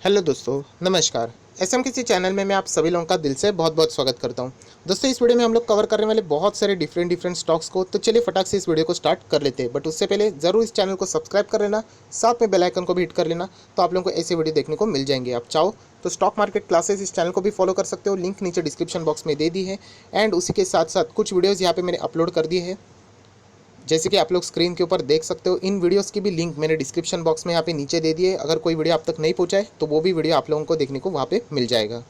Hello दोस्तों, नमस्कार। SMKC channel में मैं आप सभी लोगों का दिल से बहुत बहुत स्वागत करता हूं। दोस्तों, इस वीडियो में हम लोग कवर करने वाले बहुत सारे डिफरेंट स्टॉक्स को, तो चलिए फटाक से इस वीडियो को स्टार्ट कर लेते हैं। बट उससे पहले ज़रूर इस चैनल को सब्सक्राइब कर लेना, साथ में बेल आइकन को भी हिट कर लेना, तो आप लोगों को ऐसे वीडियो देखने को मिल जाएंगे। आप चाहो तो स्टॉक मार्केट क्लासेस इस चैनल को भी फॉलो कर सकते हो, लिंक नीचे डिस्क्रिप्शन बॉक्स में दे दी है। एंड उसी के साथ साथ कुछ वीडियोज़ यहाँ पे मैंने अपलोड कर दिए हैं, जैसे कि आप लोग स्क्रीन के ऊपर देख सकते हो। इन वीडियोस की भी लिंक मैंने डिस्क्रिप्शन बॉक्स में यहाँ पे नीचे दे दिए। अगर कोई वीडियो आप तक नहीं पहुँचा है तो वो भी वीडियो आप लोगों को देखने को वहाँ पे मिल जाएगा।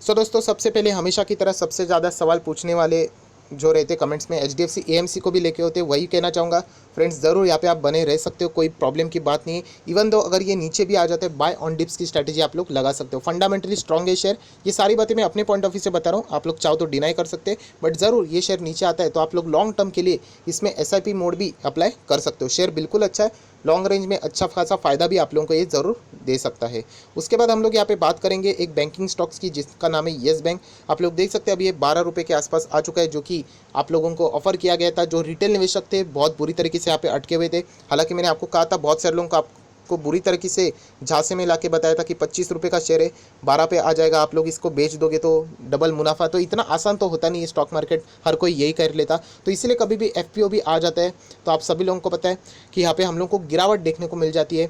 सो दोस्तों, सबसे पहले हमेशा की तरह सबसे ज़्यादा सवाल पूछने वाले जो रहते कमेंट्स में एचडीएफसी एएमसी को भी लेके होते, वही कहना चाहूँगा फ्रेंड्स, ज़रूर यहाँ पे आप बने रह सकते हो, कोई प्रॉब्लम की बात नहीं है। इवन दो अगर ये नीचे भी आ जाते हैं, बाय ऑन डिप्स की स्ट्रैटेजी आप लोग लगा सकते हो। फंडामेंटली स्ट्रॉन्ग है शेयर। ये सारी बातें मैं अपने पॉइंट ऑफ व्यू से बता रहा हूँ, आप लोग चाहो तो डिनाई कर सकते हैं, बट ज़रूर ये शेयर नीचे आता है तो आप लोग लॉन्ग टर्म के लिए इसमें एसआईपी मोड भी अप्लाई कर सकते हो। शेयर बिल्कुल अच्छा है, लॉन्ग रेंज में अच्छा खासा फ़ायदा भी आप लोगों को ये ज़रूर दे सकता है। उसके बाद हम लोग यहाँ पे बात करेंगे एक बैंकिंग स्टॉक्स की, जिसका नाम है येस बैंक। आप लोग देख सकते हैं अभी ये 12 रुपये के आसपास आ चुका है, जो कि आप लोगों को ऑफर किया गया था। जो रिटेल निवेशक थे बहुत बुरी तरीके से यहाँ पे अटके हुए थे। हालांकि मैंने आपको कहा था, बहुत सारे लोगों को आपको बुरी तरीके से झांसे में लाके बताया था कि 25 रुपये का शेयर है, 12 पे आ जाएगा, आप लोग इसको बेच दोगे तो डबल मुनाफा। तो इतना आसान तो होता नहीं है स्टॉक मार्केट, हर कोई यही कर लेता। तो इसीलिए कभी भी एफपीओ भी आ जाता है तो आप सभी लोगों को पता है कि यहाँ पे हम लोग को गिरावट देखने को मिल जाती है,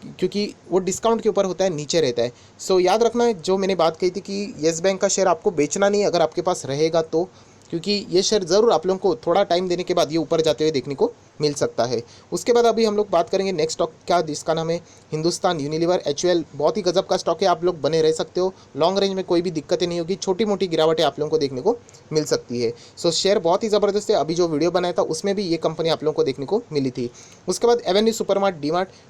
क्योंकि वो डिस्काउंट के ऊपर होता है, नीचे रहता है। सो याद रखना है जो मैंने बात कही थी कि येस बैंक का शेयर आपको बेचना नहीं है अगर आपके पास रहेगा तो, क्योंकि ये शेयर ज़रूर आप लोगों को थोड़ा टाइम देने के बाद ये ऊपर जाते हुए देखने को मिल सकता है। उसके बाद अभी हम लोग बात करेंगे नेक्स्ट स्टॉक का, जिसका नाम है हिंदुस्तान यूनिलीवर एचयूएल। बहुत ही गजब का स्टॉक है, आप लोग बने रह सकते हो, लॉन्ग रेंज में कोई भी दिक्कतें नहीं होगी, छोटी मोटी गिरावटें आप लोगों को देखने को मिल सकती है। सो शेयर बहुत ही ज़बरदस्त है। अभी जो वीडियो बनाया था उसमें भी ये कंपनी आप लोगों को देखने को मिली थी। उसके बाद एवेन्यू सुपरमार्ट,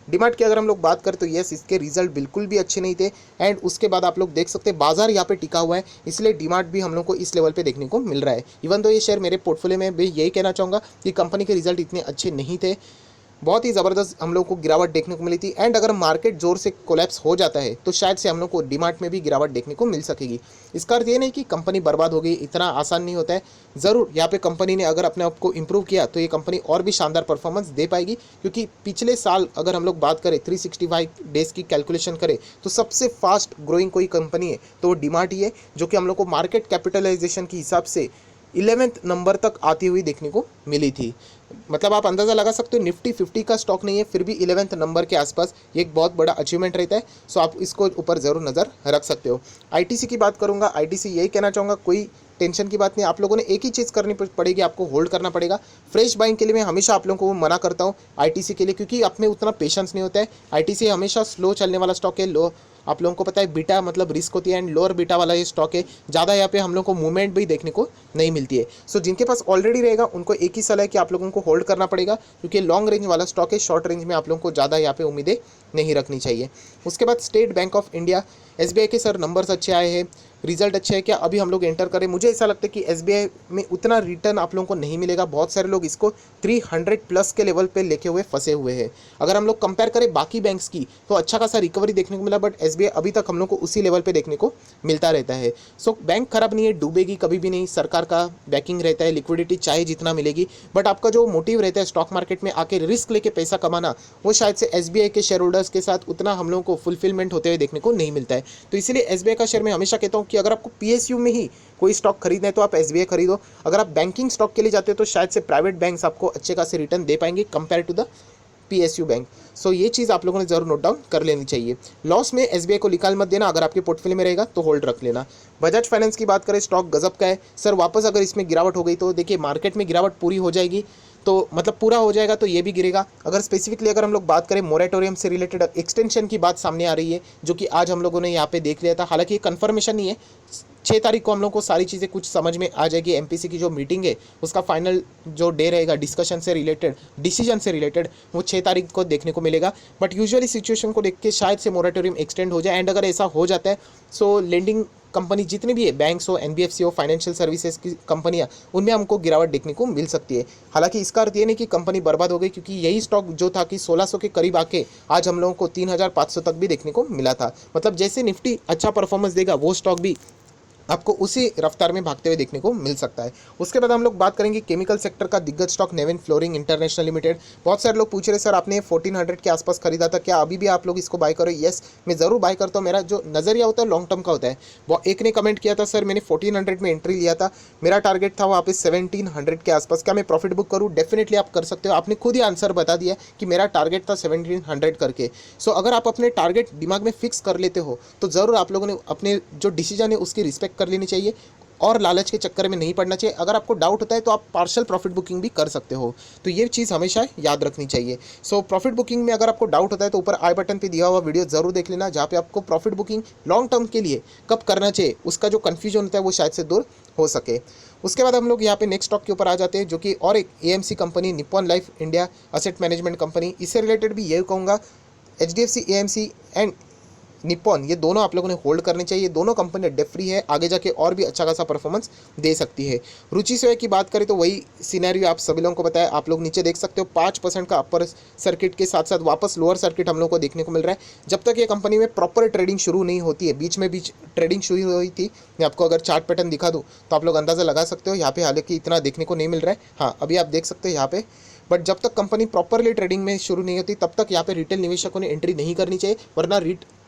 डीमार्ट की अगर हम लोग बात करें तो यस, इसके रिजल्ट बिल्कुल भी अच्छे नहीं थे। एंड उसके बाद आप लोग देख सकते हैं बाजार यहाँ पे टिका हुआ है, इसलिए डीमार्ट भी हम लोग को इस लेवल पे देखने को मिल रहा है। इवन तो ये शेयर मेरे पोर्टफोलियो में भी यही कहना चाहूँगा कि कंपनी के रिजल्ट इतने अच्छे नहीं थे, बहुत ही ज़बरदस्त हम लोग को गिरावट देखने को मिली थी। एंड अगर मार्केट जोर से कोलैप्स हो जाता है तो शायद से हम लोग को डीमार्ट में भी गिरावट देखने को मिल सकेगी। इसका अर्थ ये नहीं कि कंपनी बर्बाद हो गई, इतना आसान नहीं होता है। ज़रूर यहाँ पे कंपनी ने अगर अपने आप को इम्प्रूव किया तो ये कंपनी और भी शानदार परफॉर्मेंस दे पाएगी, क्योंकि पिछले साल अगर हम लोग बात करें 365 डेज़ की कैलकुलेशन करें तो सबसे फास्ट ग्रोइंग कोई कंपनी है तो वो डीमार्ट ही है, जो कि हम लोग को मार्केट कैपिटलाइजेशन के हिसाब से 11वें नंबर तक आती हुई देखने को मिली थी। मतलब आप अंदाज़ा लगा सकते हो, निफ्टी 50 का स्टॉक नहीं है, फिर भी 11वें नंबर के आसपास, ये एक बहुत बड़ा अचीवमेंट रहता है। सो आप इसको ऊपर ज़रूर नज़र रख सकते हो। आईटीसी की बात करूँगा, आईटीसी यही कहना चाहूँगा, कोई टेंशन की बात नहीं। आप लोगों ने एक ही चीज़ करनी पड़ेगी, आपको होल्ड करना पड़ेगा। फ्रेश बाइंग के लिए मैं हमेशा आप लोगों को मना करता हूँ आईटीसी के लिए, क्योंकि आप में उतना पेशेंस नहीं होता है। आईटीसी हमेशा स्लो चलने वाला स्टॉक है, लो आप लोगों को पता है बीटा मतलब रिस्क होती है, एंड लोअर बीटा वाला ये स्टॉक है, ज़्यादा यहाँ पे हम लोग को मूवमेंट भी देखने को नहीं मिलती है। सो जिनके पास ऑलरेडी रहेगा उनको एक ही सलाह है कि आप लोगों को होल्ड करना पड़ेगा, क्योंकि लॉन्ग रेंज वाला स्टॉक है, शॉर्ट रेंज में आप लोगों को ज़्यादा यहाँ पे उम्मीदें नहीं रखनी चाहिए। उसके बाद state bank of India, SBI के सर नंबर्स अच्छे आए हैं, रिजल्ट अच्छे है क्या, अभी हम लोग एंटर करें। मुझे ऐसा लगता है कि एसबीआई में उतना रिटर्न आप लोगों को नहीं मिलेगा, बहुत सारे लोग इसको 300 प्लस के लेवल पे लेके हुए फंसे हुए हैं। अगर हम लोग कंपेयर करें बाकी बैंक्स की तो अच्छा खासा रिकवरी देखने को मिला, बट एसबीआई अभी तक हम लोग को उसी लेवल पे देखने को मिलता रहता है। सो बैंक खराब नहीं है, डूबेगी कभी भी नहीं, सरकार का बैकिंग रहता है, लिक्विडिटी चाहे जितना मिलेगी, बट आपका जो मोटिव रहता है स्टॉक मार्केट में आके रिस्क लेके पैसा कमाना, वो शायद से एसबीआई के शेयर होल्डर्स के साथ उतना हम लोगों को फुलफिलमेंट होते हुए देखने को नहीं मिलता है। तो इसीलिए एसबीआई का शेयर मैं हमेशा कहता हूँ कि अगर आपको पीएसयू में ही कोई स्टॉक खरीदना है तो आप एसबीआई खरीदो। अगर आप बैंकिंग स्टॉक के लिए जाते हो तो शायद से प्राइवेट बैंक्स आपको अच्छे खासे रिटर्न दे पाएंगे compare to the PSU bank. So ये चीज़ आप लोगों ने जरूर नोट डाउन कर लेनी चाहिए। लॉस में एसबीआई को निकाल मत देना, अगर आपके पोर्टफोलियो में रहेगा तो होल्ड रख लेना। बजाज फाइनेंस की बात करें, स्टॉक गजब का है सर, वापस अगर इसमें गिरावट हो गई तो देखिए मार्केट में गिरावट पूरी हो जाएगी, तो मतलब पूरा हो जाएगा तो ये भी गिरेगा। अगर स्पेसिफिकली अगर हम लोग बात करें मोरेटोरियम से रिलेटेड एक्सटेंशन की बात सामने आ रही है, जो कि आज हम लोगों ने यहाँ पे देख लिया था, हालांकि ये कन्फर्मेशन नहीं है। 6 तारीख को हम लोग को सारी चीज़ें कुछ समझ में आ जाएगी। एमपीसी की जो मीटिंग है उसका फाइनल जो डे रहेगा डिस्कशन से रिलेटेड, डिसीजन से रिलेटेड, वो 6 तारीख को देखने को मिलेगा। बट यूजुअली सिचुएशन को देख के शायद से मोरेटोरियम एक्सटेंड हो जाए, एंड अगर ऐसा हो जाता है सो लेंडिंग कंपनी जितनी भी है, बैंक्स हो, एनबीएफसी हो, फाइनेंशियल सर्विसेज की कंपनियां, उनमें हमको गिरावट देखने को मिल सकती है। हालांकि इसका अर्थ ये नहीं कि कंपनी बर्बाद हो गई, क्योंकि यही स्टॉक जो था कि 1600 के करीब आके आज हम लोगों को 3500 तक भी देखने को मिला था। मतलब जैसे निफ्टी अच्छा परफॉर्मेंस देगा वो स्टॉक भी आपको उसी रफ्तार में भागते हुए देखने को मिल सकता है। उसके बाद हम लोग बात करेंगे केमिकल सेक्टर का दिग्गज स्टॉक नेवेन फ्लोरिंग इंटरनेशनल लिमिटेड। बहुत सारे लोग पूछ रहे सर आपने 1400 के आसपास खरीदा था, क्या अभी भी आप लोग इसको बाय करो? येस, मैं ज़रूर बाय करता हूँ। मेरा जो नज़रिया होता है लॉन्ग टर्म का होता है। वो एक ने कमेंट किया था सर मैंने 1400 में एंट्री लिया था, मेरा टारगेट था वहाँ पे 1700 के आसपास, क्या मैं प्रॉफिट बुक करूँ? डेफिनेटली आप कर सकते हो। आपने खुद ही आंसर बता दिया कि मेरा टारगेट था 1700 करके। सो अगर आप अपने टारगेट दिमाग में फिक्स कर लेते हो तो ज़रूर आप लोगों ने अपने जो डिसीजन है उसकी रिस्पेक्ट कर लेनी चाहिए और लालच के चक्कर में नहीं पड़ना चाहिए। अगर आपको डाउट होता है तो आप पार्शियल प्रॉफिट बुकिंग भी कर सकते हो, तो ये चीज़ हमेशा याद रखनी चाहिए। सो प्रॉफिट बुकिंग में अगर आपको डाउट होता है तो ऊपर आई बटन पे दिया हुआ वीडियो जरूर देख लेना, जहाँ पे आपको प्रॉफिट बुकिंग लॉन्ग टर्म के लिए कब करना चाहिए उसका जो कन्फ्यूजन होता है वो शायद से दूर हो सके। उसके बाद हम लोग यहाँ पे नेक्स्ट स्टॉक के ऊपर आ जाते हैं, जो कि और एक AMC company Nippon life India asset management company. इससे रिलेटेड भी यही कहूँगा, एचडीएफसी एएमसी एंड निप्पॉन ये दोनों आप लोगों ने होल्ड करने चाहिए। दोनों कंपनी डेट फ्री है, आगे जाके और भी अच्छा खासा परफॉर्मेंस दे सकती है। रुचि सेवा की बात करें तो वही सिनेरियो आप सभी लोगों को बताया, आप लोग नीचे देख सकते हो 5% का अपर सर्किट के साथ साथ वापस लोअर सर्किट हम लोग को देखने को मिल रहा है। जब तक ये कंपनी में प्रॉपर ट्रेडिंग शुरू नहीं होती है, बीच ट्रेडिंग शुरू हुई थी। मैं आपको अगर चार्ट पैटर्न दिखा दूँ तो आप लोग अंदाज़ा लगा सकते हो। यहाँ पे हालांकि इतना देखने को नहीं मिल रहा है, हाँ अभी आप देख सकते हो यहाँ पे। बट जब तक कंपनी प्रॉपरली ट्रेडिंग में शुरू नहीं होती तब तक यहाँ पे रिटेल निवेशकों ने एंट्री नहीं करनी चाहिए, वरना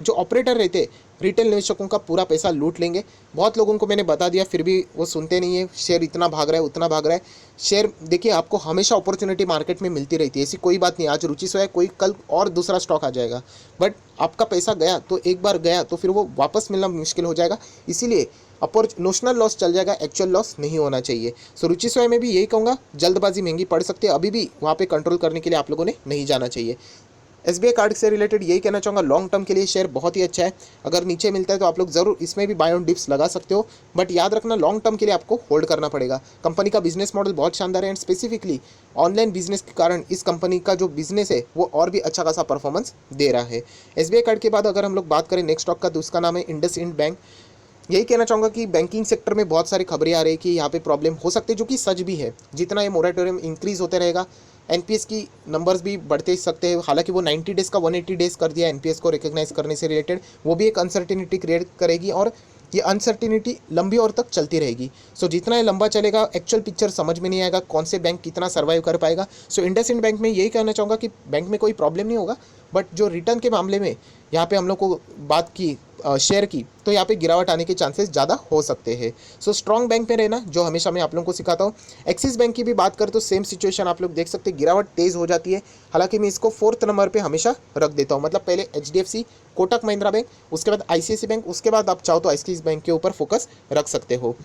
जो ऑपरेटर रहते रिटेल निवेशकों का पूरा पैसा लूट लेंगे। बहुत लोगों को मैंने बता दिया फिर भी वो सुनते नहीं है, शेयर इतना भाग रहा है उतना भाग रहा है। शेयर देखिए आपको हमेशा अपॉर्चुनिटी मार्केट में मिलती रहती है, ऐसी कोई बात नहीं आज रुचि से है कोई कल और दूसरा स्टॉक आ जाएगा। बट आपका पैसा गया तो एक बार गया तो फिर वो वापस मिलना मुश्किल हो जाएगा, इसीलिए नोशनल लॉस चल जाएगा, एक्चुअल लॉस नहीं होना चाहिए। सो रुचि स्वयं में भी यही कहूँगा, जल्दबाजी महंगी पड़ सकती है, अभी भी वहाँ पे कंट्रोल करने के लिए आप लोगों ने नहीं जाना चाहिए। एसबीआई कार्ड से रिलेटेड यही कहना चाहूँगा, लॉन्ग टर्म के लिए शेयर बहुत ही अच्छा है। अगर नीचे मिलता है तो आप लोग ज़रूर इसमें भी बाय ऑन डिप्स लगा सकते हो, बट याद रखना लॉन्ग टर्म के लिए आपको होल्ड करना पड़ेगा। कंपनी का बिजनेस मॉडल बहुत शानदार है एंड स्पेसिफिकली ऑनलाइन बिजनेस के कारण इस कंपनी का जो बिजनेस है वो और भी अच्छा खासा परफॉर्मेंस दे रहा है। एसबीआई कार्ड के बाद अगर हम लोग बात करें नेक्स्ट स्टॉक का तो उसका नाम है इंडसइंड बैंक। यही कहना चाहूँगा कि बैंकिंग सेक्टर में बहुत सारी खबरें आ रही है कि यहाँ पे प्रॉब्लम हो सकती है, जो कि सच भी है। जितना ये मोरेटोरियम इंक्रीज होते रहेगा एनपीएस की नंबर्स भी बढ़ते ही सकते हैं। हालांकि वो 90 डेज़ का 180 डेज़ कर दिया एनपीएस को रिकग्नाइज करने से रिलेटेड, वो भी एक अनसर्टिनिटी क्रिएट करेगी और ये अनसर्टिनिटी लंबी और तक चलती रहेगी। सो जितना ये लंबा चलेगा एक्चुअल पिक्चर समझ में नहीं आएगा, कौन से बैंक कितना सर्वाइव कर पाएगा। सो इंडसइंड बैंक में यही कहना चाहूँगा कि बैंक में कोई प्रॉब्लम नहीं होगा, बट जो रिटर्न के मामले में यहाँ पे हम लोग को बात की शेयर की तो यहाँ पे गिरावट आने के चांसेस ज़्यादा हो सकते हैं। सो स्ट्रॉन्ग बैंक में रहना, जो हमेशा मैं आप लोगों को सिखाता हूँ। एक्सिस बैंक की भी बात करें तो सेम सिचुएशन आप लोग देख सकते हैं, गिरावट तेज़ हो जाती है। हालांकि मैं इसको 4th नंबर पे हमेशा रख देता हूँ, मतलब पहले एचडीएफसी, कोटक महिंद्रा बैंक, उसके बाद आईसीआईसी बैंक, उसके बाद आप चाहो तो एक्सिस बैंक के ऊपर फोकस रख सकते हो।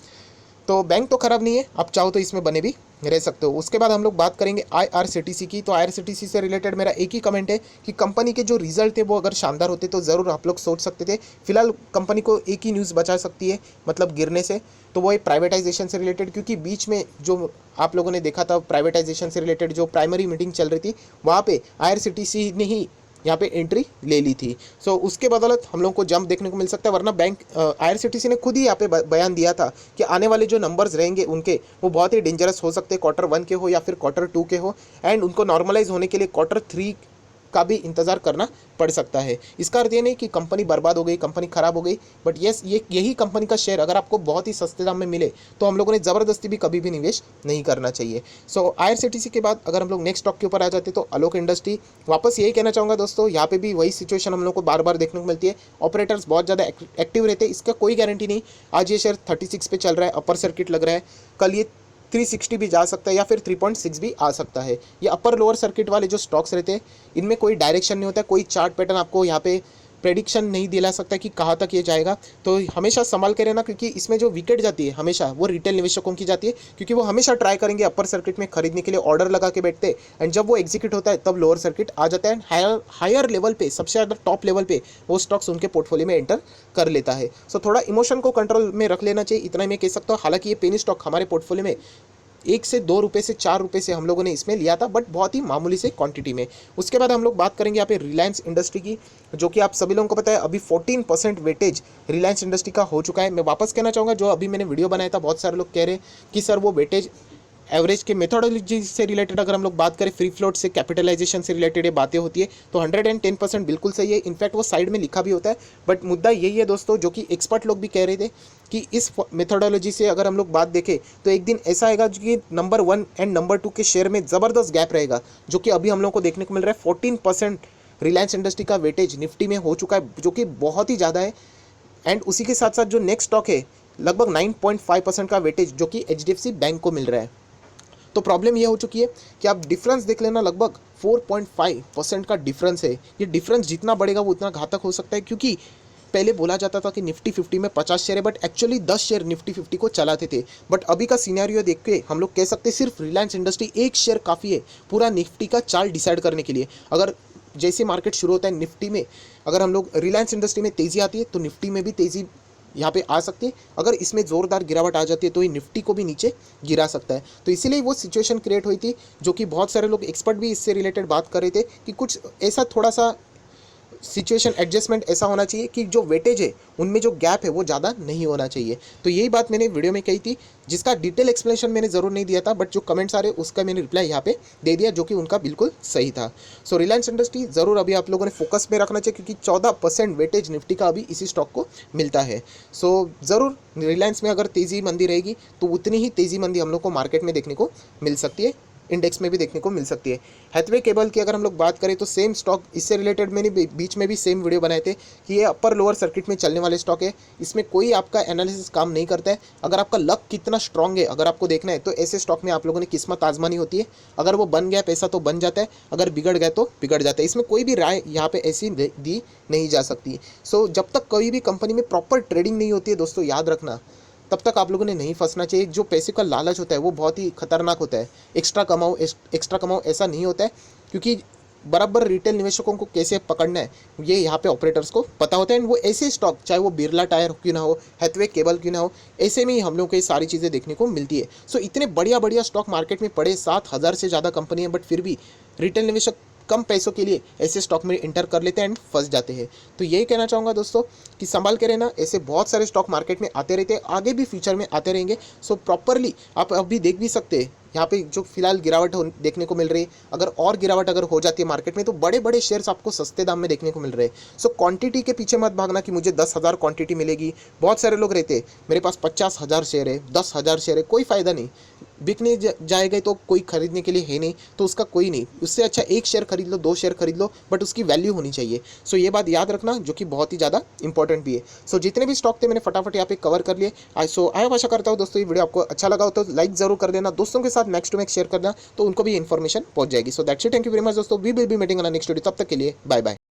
तो बैंक तो खराब नहीं है, आप चाहो तो इसमें बने भी रह सकते हो। उसके बाद हम लोग बात करेंगे आईआरसीटीसी की। तो आईआरसीटीसी से रिलेटेड मेरा एक ही कमेंट है कि कंपनी के जो रिजल्ट थे वो अगर शानदार होते तो ज़रूर आप लोग सोच सकते थे। फिलहाल कंपनी को एक ही न्यूज़ बचा सकती है मतलब गिरने से, तो वो है प्राइवेटाइजेशन से रिलेटेड, क्योंकि बीच में जो आप लोगों ने देखा था प्राइवेटाइजेशन से रिलेटेड जो प्राइमरी मीटिंग चल रही थी वहाँ पे आईआरसीटीसी ने ही यहाँ पे एंट्री ले ली थी। सो उसके बदौलत हम लोग को जंप देखने को मिल सकता है, वरना बैंक आईआरसीटीसी ने खुद ही यहाँ पे बयान दिया था कि आने वाले जो नंबर्स रहेंगे उनके वो बहुत ही डेंजरस हो सकते हैं, Q1 के हो या फिर Q2 के हो, एंड उनको नॉर्मलाइज होने के लिए Q3 का भी इंतज़ार करना पड़ सकता है। इसका अर्थ ये नहीं कि कंपनी बर्बाद हो गई, कंपनी खराब हो गई, बट येस यही कंपनी का शेयर अगर आपको बहुत ही सस्ते दाम में मिले तो हम लोगों ने ज़बरदस्ती भी कभी भी निवेश नहीं करना चाहिए। सो आईआरसीटीसी के बाद अगर हम लोग नेक्स्ट स्टॉक के ऊपर आ जाते तो आलोक इंडस्ट्री। वापस यही कहना चाहूँगा दोस्तों, यहाँ पे भी वही सिचुएशन हम लोग को बार बार देखने को मिलती है, ऑपरेटर्स बहुत ज़्यादा एक्टिव रहते हैं। इसका कोई गारंटी नहीं, आज ये शेयर 36 पे चल रहा है, अपर सर्किट लग रहा है, कल ये 360 भी जा सकता है या फिर 3.6 भी आ सकता है। ये अपर लोअर सर्किट वाले जो स्टॉक्स रहते हैं इनमें कोई डायरेक्शन नहीं होता है, कोई चार्ट पैटर्न आपको यहाँ पे प्रेडिक्शन नहीं दिला सकता कि कहाँ तक ये जाएगा। तो हमेशा संभाल के रहना, क्योंकि इसमें जो विकेट जाती है हमेशा वो रिटेल निवेशकों की जाती है, क्योंकि वो हमेशा ट्राई करेंगे अपर सर्किट में खरीदने के लिए, ऑर्डर लगा के बैठते हैं, एंड जब वो एग्जीक्यूट होता है तब लोअर सर्किट आ जाता है, हायर लेवल पे सबसे ज़्यादा टॉप लेवल पे वो स्टॉक्स उनके पोर्टफोलियो में एंटर कर लेता है। सो थोड़ा इमोशन को कंट्रोल में रख लेना चाहिए, इतना ही मैं कह सकता हूँ। हालांकि ये पेनी स्टॉक हमारे पोर्टफोलियो में 1 से 2 रुपये से 4 रुपये से हम लोगों ने इसमें लिया था, बट बहुत ही मामूली से क्वांटिटी में। उसके बाद हम लोग बात करेंगे यहाँ पे रिलायंस इंडस्ट्री की, जो कि आप सभी लोगों को पता है अभी 14% वेटेज रिलायंस इंडस्ट्री का हो चुका है। मैं वापस कहना चाहूँगा, जो अभी मैंने वीडियो बनाया था बहुत सारे लोग कह रहे हैं कि सर वो वेटेज एवरेज के मेथोडोलॉजी से रिलेटेड अगर हम लोग बात करें, फ्री फ्लोट से, कैपिटलाइजेशन से रिलेटेड ये बातें होती है, तो 110% बिल्कुल सही है। इनफैक्ट वो साइड में लिखा भी होता है। बट मुद्दा यही है दोस्तों, जो कि एक्सपर्ट लोग भी कह रहे थे कि इस मेथोडोलॉजी से अगर हम लोग बात देखें तो एक दिन ऐसा आएगा कि नंबर 1 एंड नंबर 2 के शेयर में ज़बरदस्त गैप रहेगा, जो कि अभी हम लोग को देखने को मिल रहा है। 14% रिलायंस इंडस्ट्री का वेटेज निफ्टी में हो चुका है, जो कि बहुत ही ज़्यादा है। एंड उसी के साथ साथ जो नेक्स्ट स्टॉक है, लगभग 9.5% का वेटेज जो कि एचडीएफसी बैंक को मिल रहा है। तो प्रॉब्लम ये हो चुकी है कि आप डिफरेंस देख लेना, लगभग 4.5% का डिफरेंस है। ये डिफरेंस जितना बढ़ेगा वो उतना घातक हो सकता है, क्योंकि पहले बोला जाता था कि निफ्टी 50 में 50 शेयर है, बट एक्चुअली 10 शेयर निफ्टी 50 को चलाते थे। बट अभी का सिनेरियो देख के हम लोग कह सकते हैं सिर्फ रिलायंस इंडस्ट्री एक शेयर काफ़ी है पूरा निफ्टी का चाल डिसाइड करने के लिए। अगर जैसे मार्केट शुरू होता है निफ्टी में, अगर हम लोग रिलायंस इंडस्ट्री में तेज़ी आती है तो निफ्टी में भी तेज़ी यहाँ पे आ सकती है। अगर इसमें ज़ोरदार गिरावट आ जाती है तो ये निफ्टी को भी नीचे गिरा सकता है। तो इसीलिए वो सिचुएशन क्रिएट हुई थी, जो कि बहुत सारे लोग एक्सपर्ट भी इससे रिलेटेड बात कर रहे थे कि कुछ ऐसा थोड़ा सा सिचुएशन एडजस्टमेंट ऐसा होना चाहिए कि जो वेटेज है उनमें जो गैप है वो ज़्यादा नहीं होना चाहिए। तो यही बात मैंने वीडियो में कही थी, जिसका डिटेल एक्सप्लेनेशन मैंने ज़रूर नहीं दिया था, बट जो कमेंट्स आ रहे उसका मैंने रिप्लाई यहाँ पे दे दिया, जो कि उनका बिल्कुल सही था। सो रिलायंस इंडस्ट्री ज़रूर अभी आप लोगों ने फोकस में रखना चाहिए, क्योंकि 14% वेटेज निफ्टी का अभी इसी स्टॉक को मिलता है। सो ज़रूर रिलायंस में अगर तेज़ी मंदी रहेगी तो उतनी ही तेज़ी मंदी हम लोग को मार्केट में देखने को मिल सकती है, इंडेक्स में भी देखने को मिल सकती है। हैथवे केबल की अगर हम लोग बात करें तो सेम स्टॉक, इससे रिलेटेड मैंने बीच में भी सेम वीडियो बनाए थे कि ये अपर लोअर सर्किट में चलने वाले स्टॉक है। इसमें कोई आपका एनालिसिस काम नहीं करता है। अगर आपका लक कितना स्ट्रांग है अगर आपको देखना है तो ऐसे स्टॉक में आप लोगों ने किस्मत आजमानी होती है। अगर वो बन गया पैसा तो बन जाता है, अगर बिगड़ गया तो बिगड़ जाता है। इसमें कोई भी राय यहाँ पे ऐसी दी नहीं जा सकती। सो जब तक कोई भी कंपनी में प्रॉपर ट्रेडिंग नहीं होती है दोस्तों, याद रखना, तब तक आप लोगों ने नहीं फंसना चाहिए। जो पैसे का लालच होता है वो बहुत ही खतरनाक होता है। एक्स्ट्रा कमाओ ऐसा नहीं होता है, क्योंकि बराबर रिटेल निवेशकों को कैसे पकड़ना है ये यहाँ पे ऑपरेटर्स को पता होता है। एंड वो ऐसे स्टॉक, चाहे वो बिरला टायर क्यों ना हो, हैथवे केबल क्यों ना हो, ऐसे में ही हम लोग को ये सारी चीज़ें देखने को मिलती है। सो इतने बढ़िया बढ़िया स्टॉक मार्केट में पड़े, 7,000 से ज़्यादा कंपनी है, बट फिर भी रिटेल निवेशक कम पैसों के लिए ऐसे स्टॉक में इंटर कर लेते हैं एंड फंस जाते हैं। तो यही कहना चाहूँगा दोस्तों कि संभाल के रहना, ऐसे बहुत सारे स्टॉक मार्केट में आते रहते हैं, आगे भी फ्यूचर में आते रहेंगे। सो प्रॉपरली आप अभी देख भी सकते हैं यहाँ पे जो फिलहाल गिरावट देखने को मिल रही है, अगर और गिरावट अगर हो जाती है मार्केट में तो बड़े बड़े शेयर्स आपको सस्ते दाम में देखने को मिल रहे हैं। सो क्वांटिटी के पीछे मत भागना कि मुझे 10,000 क्वांटिटी मिलेगी। बहुत सारे लोग रहते हैं मेरे पास 50,000 शेयर है, 10,000 शेयर है, कोई फ़ायदा नहीं, बिकने जाएगा तो कोई खरीदने के लिए है नहीं, तो उसका कोई नहीं। उससे अच्छा एक शेयर खरीद लो, 2 शेयर खरीद लो, बट उसकी वैल्यू होनी चाहिए। सो ये बात याद रखना, जो कि बहुत ही ज़्यादा इंपॉर्टेंट भी है। सो जितने भी स्टॉक थे मैंने फटाफट यहाँ पे कवर कर लिए। आशा करता हूँ दोस्तों ये वीडियो आपको अच्छा लगा हो तो लाइक जरूर कर देना, दोस्तों के साथ मैक्स टू मैक्स शेयर करना, तो उनको भी इन्फॉर्मेशन पहुंच जाएगी। So that's it, thank you very much दोस्तों, we will be meeting on next video. तब तक के लिए बाय बाय।